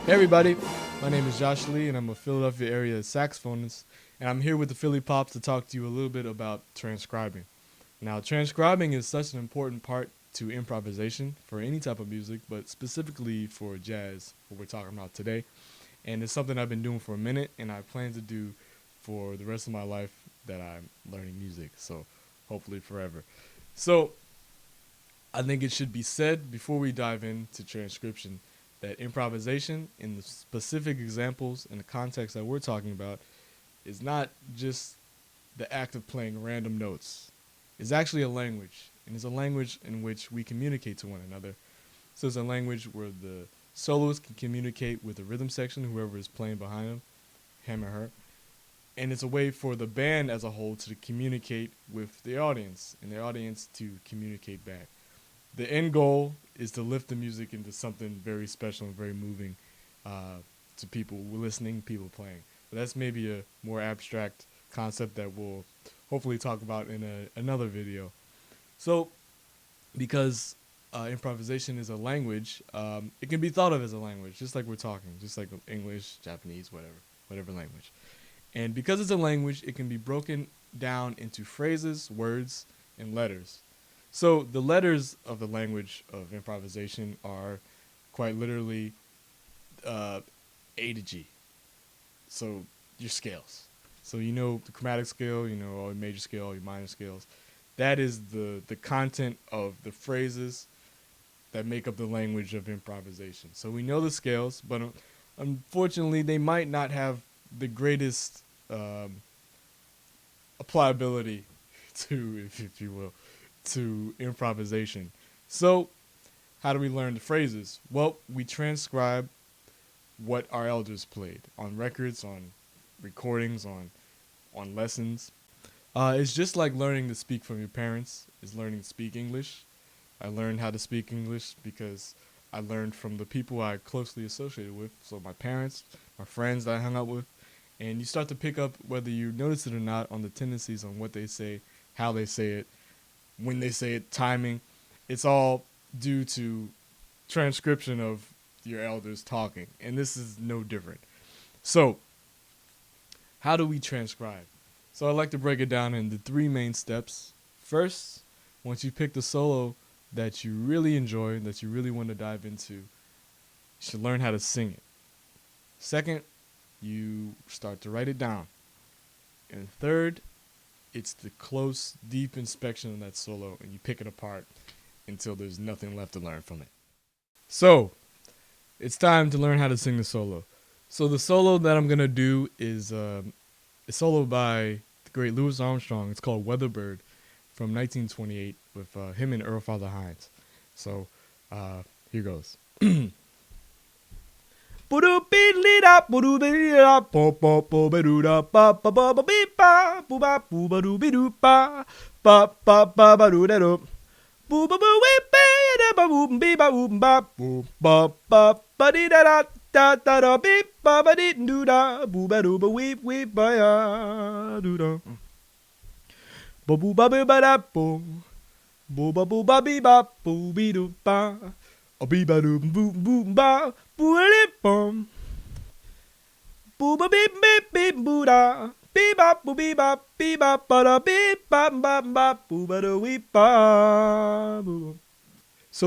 Hey everybody, my name is Josh Lee and I'm a Philadelphia area saxophonist, and I'm here with the Philly Pops to talk to you a little bit about transcribing. Now, transcribing is such an important part to improvisation for any type of music, but specifically for jazz, what we're talking about today. And it's something I've been doing for a minute and I plan to do for the rest of my life that I'm learning music, so hopefully forever. So, I think it should be said before we dive into transcription that improvisation in the specific examples and the context that we're talking about is not just the act of playing random notes. It's actually a language, and it's a language in which we communicate to one another. So it's a language where the soloist can communicate with the rhythm section, whoever is playing behind them, him or her. And it's a way for the band as a whole to communicate with the audience, and the audience to communicate back. The end goal is to lift the music into something very special and very moving to people listening, people playing. But that's maybe a more abstract concept that we'll hopefully talk about in another video. So, because improvisation is a language, it can be thought of as a language, just like we're talking, just like English, Japanese, whatever language. And because it's a language, it can be broken down into phrases, words, and letters. So the letters of the language of improvisation are quite literally A to G. So your scales. So you know the chromatic scale, you know all your major scale, all your minor scales. That is the content of the phrases that make up the language of improvisation. So we know the scales, but unfortunately they might not have the greatest applicability to, if you will, to improvisation. So how do we learn the phrases? Well, we transcribe what our elders played on records, on recordings, on lessons. It's just like learning to speak from your parents. It's learning to speak English. I learned how to speak English because I learned from the people I closely associated with. So my parents, my friends that I hung out with. And you start to pick up, whether you notice it or not, on the tendencies on what they say, how they say it, when they say it, timing. It's all due to transcription of your elders talking, and this is no different. So, how do we transcribe? So I like to break it down into three main steps. First, once you pick the solo that you really enjoy, that you really want to dive into, you should learn how to sing it. Second, you start to write it down. And third, it's the close, deep inspection of that solo, and you pick it apart until there's nothing left to learn from it. So, it's time to learn how to sing the solo. So the solo that I'm going to do is a solo by the great Louis Armstrong. It's called Weatherbird from 1928 with him and Earl Father Hine. So, here goes. So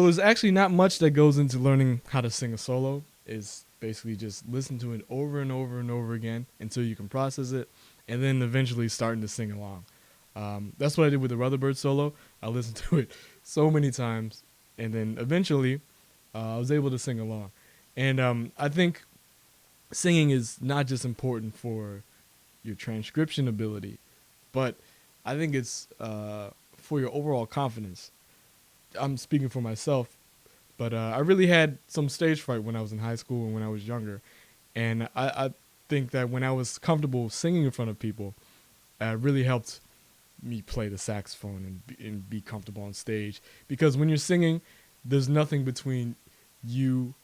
there's actually not much that goes into learning how to sing a solo. It's basically just listen to it over and over and over again until you can process it, and then eventually starting to sing along. That's what I did with the Weatherbird solo. I listened to it so many times, and then eventually I was able to sing along. And I think singing is not just important for your transcription ability, but I think it's for your overall confidence. I'm speaking for myself, but I really had some stage fright when I was in high school and when I was younger. And I think that when I was comfortable singing in front of people, it really helped me play the saxophone and be comfortable on stage. Because when you're singing, there's nothing between you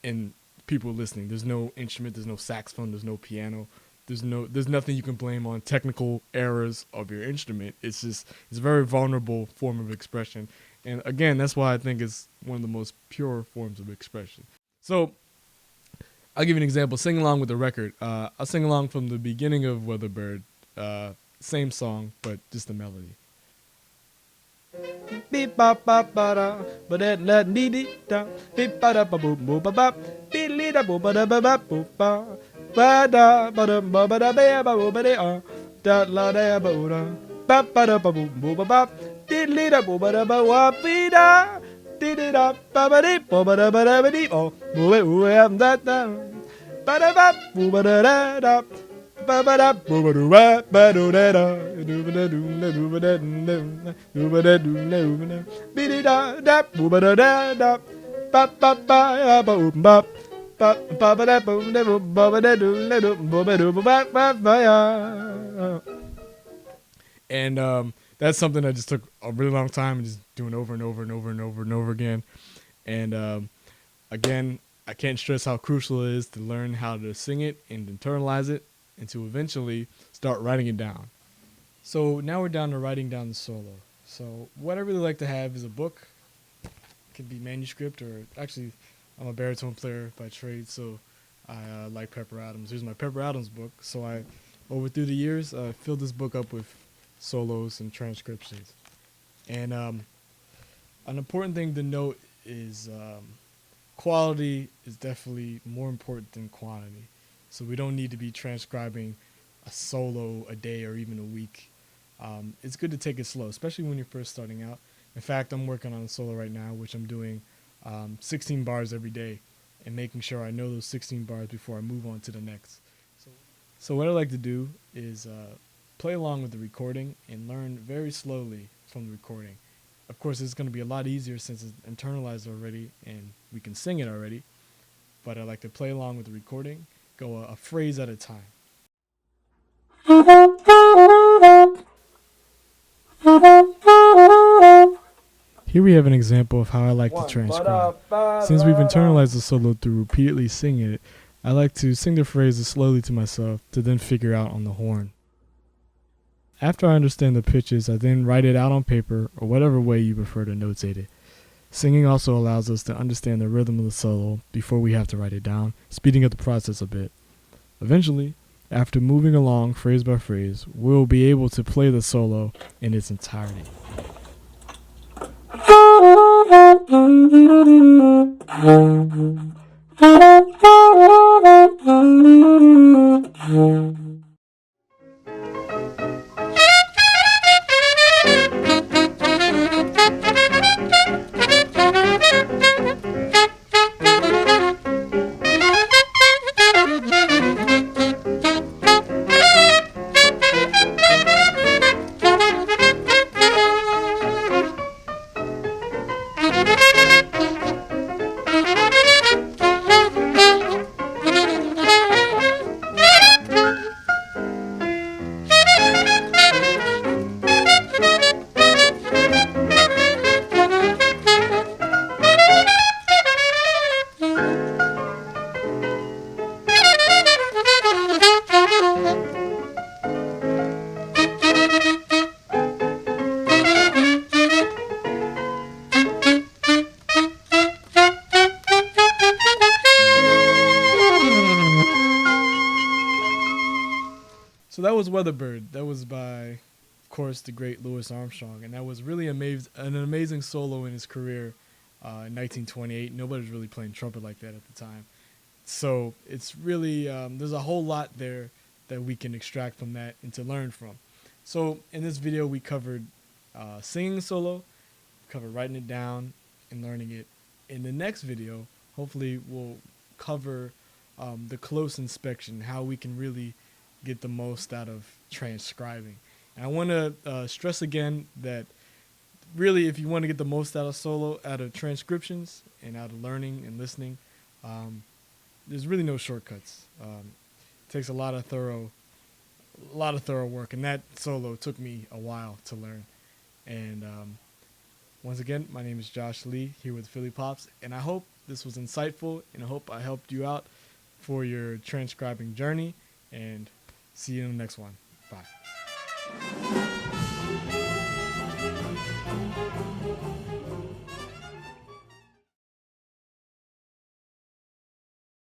and people listening. There's no instrument, there's no saxophone, there's no piano. There's nothing you can blame on technical errors of your instrument. It's a very vulnerable form of expression. And again, that's why I think it's one of the most pure forms of expression. So I'll give you an example. Sing along with the record. I'll sing along from the beginning of Weatherbird. Same song, but just the melody. Beep bop bop ba da ba da da dee dee da beep ba da ba boop boop ba bop beep lee da boop ba da ba ba boop ba da ba da ba da ba ba boop ba da da la da ba ba da ba boop boop ba bop dee lee da boop ba da ba wa be da dee dee da ba ba dee ba da ba da ba dee oh boop boop da da ba da ba boop ba da da ba ba da ba ba do ba ba do da da do ba da do ba da do ba da do be da da ba da da ba ba ba ba ba ba ba da ba da do ba ba do ba ba. And that's something that just took a really long time, and just doing over and over and over and over and over again. And again, I can't stress how crucial it is to learn how to sing it and internalize it, and to eventually start writing it down. So now we're down to writing down the solo. So what I really like to have is a book. It could be manuscript, or actually I'm a baritone player by trade, so I like Pepper Adams. Here's my Pepper Adams book. So through the years, I filled this book up with solos and transcriptions. And an important thing to note is quality is definitely more important than quantity. So we don't need to be transcribing a solo a day or even a week. It's good to take it slow, especially when you're first starting out. In fact, I'm working on a solo right now, which I'm doing 16 bars every day and making sure I know those 16 bars before I move on to the next. So what I like to do is play along with the recording and learn very slowly from the recording. Of course, it's going to be a lot easier since it's internalized already and we can sing it already. But I like to play along with the recording, go a phrase at a time. Here we have an example of how I like to transcribe. Since we've internalized the solo through repeatedly singing it, I like to sing the phrases slowly to myself to then figure out on the horn. After I understand the pitches, I then write it out on paper or whatever way you prefer to notate it. Singing also allows us to understand the rhythm of the solo before we have to write it down, speeding up the process a bit. Eventually, after moving along phrase by phrase, we'll be able to play the solo in its entirety. So that was Weatherbird. That was by, of course, the great Louis Armstrong. And that was really an amazing solo in his career in 1928. Nobody was really playing trumpet like that at the time. So it's really, there's a whole lot there that we can extract from that and to learn from. So in this video, we covered singing solo, covered writing it down and learning it. In the next video, hopefully we'll cover the close inspection, how we can really get the most out of transcribing. And I want to stress again that really, if you want to get the most out of solo, out of transcriptions, and out of learning and listening, there's really no shortcuts. It takes a lot of thorough work, and that solo took me a while to learn. And once again, my name is Josh Lee here with Philly Pops, and I hope this was insightful, and I hope I helped you out for your transcribing journey. And see you in the next one. Bye.